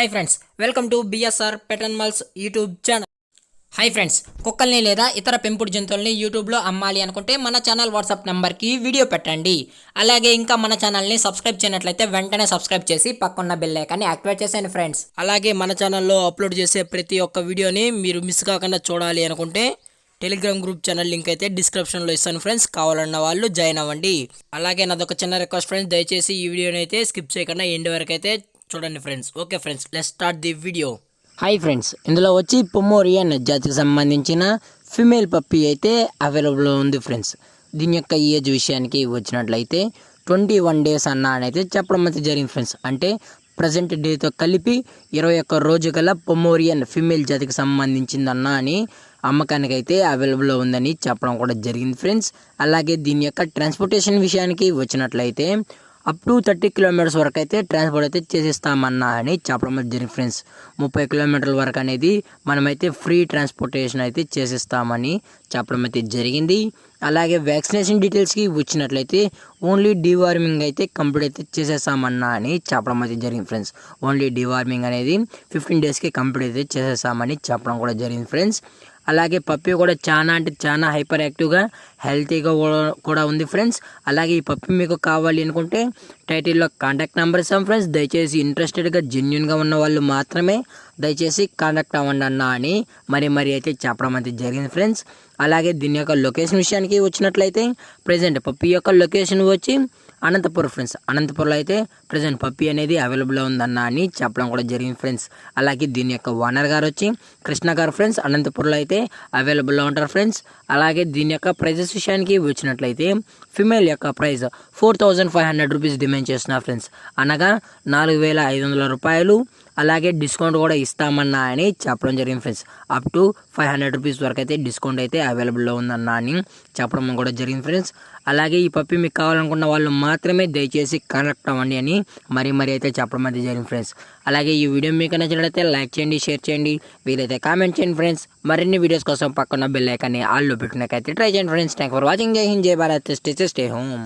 Hi friends, welcome to BSR pet animals YouTube channel. Hi friends, కుక్కల్ని లేదా ఇతర పెంపుడు జంతువుల్ని యూట్యూబ్లో అమ్మాలి అనుకుంటే మన ఛానల్ వాట్సాప్ నెంబర్కి వీడియో పెట్టండి. అలాగే ఇంకా మన ఛానల్ని సబ్స్క్రైబ్ చేయనట్లయితే వెంటనే సబ్స్క్రైబ్ చేసి పక్కన్న బెల్ ఐకాన్ని యాక్టివేట్ చేసేయండి ఫ్రెండ్స్. అలాగే మన ఛానల్లో అప్లోడ్ చేసే ప్రతి ఒక్క వీడియోని మీరు మిస్ కాకుండా చూడాలి అనుకుంటే టెలిగ్రామ్ గ్రూప్ ఛానల్ లింక్ అయితే డిస్క్రిప్షన్లో ఇస్తాను ఫ్రెండ్స్, కావాలన్న వాళ్ళు జాయిన్ అవ్వండి. అలాగే నాదొక చిన్న రిక్వెస్ట్ ఫ్రెండ్స్, దయచేసి ఈ వీడియోని అయితే స్కిప్ చేయకుండా ఎండ్ వరకు అయితే చూడండి friends. Okay friends, let's start the video. Hi friends, ఇందులో వచ్చి పొమోరియన్ జాతికి సంబంధించిన ఫిమేల్ పప్పీ అయితే అవైలబుల్ ఉంది ఫ్రెండ్స్. దీని యొక్క ఏజ్ విషయానికి వచ్చినట్లయితే 21 days అన్న అని అయితే చెప్పడం అయితే జరిగింది ఫ్రెండ్స్. అంటే ప్రజెంట్ డేతో కలిపి 21 రోజు గల పొమోరియన్ ఫిమేల్ జాతికి సంబంధించిందన్న అని అమ్మకానికి అయితే అవైలబుల్లో ఉందని చెప్పడం కూడా జరిగింది ఫ్రెండ్స్. అలాగే దీని యొక్క ట్రాన్స్పోర్టేషన్ విషయానికి వచ్చినట్లయితే అప్ టు 30 kilometers వరకు అయితే ట్రాన్స్పోర్ట్ అయితే చేసేస్తామన్నా అని చెప్పడం జరిగింది ఫ్రెండ్స్. 30 kilometers వరకు అనేది మనమైతే ఫ్రీ ట్రాన్స్పోర్టేషన్ అయితే చేసేస్తామని చెప్పడం అయితే జరిగింది. అలాగే వ్యాక్సినేషన్ డీటెయిల్స్కి వచ్చినట్లయితే ఓన్లీ డీవార్మింగ్ అయితే కంప్లీట్ అయితే చేసేసామన్నా అని చెప్పడం అయితే జరిగింది ఫ్రెండ్స్. ఓన్లీ డీవార్మింగ్ అనేది 15 daysకి కంప్లీట్ అయితే చేసేసామని చెప్పడం కూడా జరిగింది ఫ్రెండ్స్. అలాగే పప్పీ కూడా చాలా అంటే చాలా హైపర్ యాక్టివ్గా హెల్తీగా కూడా ఉంది ఫ్రెండ్స్. అలాగే ఈ పప్పీ మీకు కావాలి అనుకుంటే టైటిల్లో కాంటాక్ట్ నెంబర్ ఇస్తాం ఫ్రెండ్స్. దయచేసి ఇంట్రెస్టెడ్గా జెన్యున్గా ఉన్న వాళ్ళు మాత్రమే దయచేసి కాంటాక్ట్ అవ్వండి అన్న అని మరి అయితే చెప్పడం అయితే జరిగింది ఫ్రెండ్స్. అలాగే దీని యొక్క లొకేషన్ విషయానికి వచ్చినట్లయితే ప్రజెంట్ పప్పీ యొక్క లొకేషన్ వచ్చి అనంతపురం ఫ్రెండ్స్. అనంతపురంలో అయితే ప్రజెంట్ పప్పీ అనేది అవైలబుల్లో ఉందన్న అని చెప్పడం కూడా జరిగింది ఫ్రెండ్స్. అలాగే దీని యొక్క ఓనర్ గారు వచ్చి కృష్ణ గారు ఫ్రెండ్స్, అనంతపురంలో అయితే అవైలబుల్లో ఉంటారు ఫ్రెండ్స్. అలాగే దీని యొక్క ప్రైజెస్ విషయానికి వచ్చినట్లయితే ఫిమేల్ యొక్క ప్రైస్ 4500 రూపీస్ డిమాండ్ చేస్తున్నారు ఫ్రెండ్స్, అనగా 4500 రూపాయలు. అలాగే డిస్కౌంట్ కూడా ఇస్తామన్నా అని చెప్పడం జరిగింది ఫ్రెండ్స్. అప్ టు 500 రూపీస్ వరకు అయితే డిస్కౌంట్ అయితే అవైలబుల్లో ఉందన్న అని చెప్పడం కూడా జరిగింది ఫ్రెండ్స్. అలాగే ఈ పప్పీ మీకు కావాలనుకున్న వాళ్ళు మాత్రమే దయచేసి కాంటాక్ట్ అవ్వండి అని మరి అయితే చెప్పడం అయితే జరిగింది ఫ్రెండ్స్. అలాగే ఈ వీడియో మీకు నచ్చినట్లయితే లైక్ చేయండి, షేర్ చేయండి, వీలైతే కామెంట్ చేయండి ఫ్రెండ్స్. మరిన్ని వీడియోస్ కోసం పక్కన బెల్ ఐకాన్ని ఆల్లో పెట్టుకునేకైతే ట్రై చేయండి ఫ్రెండ్స్. Thank for watching. జై హింద్, జై భారత్, స్టే హోమ్.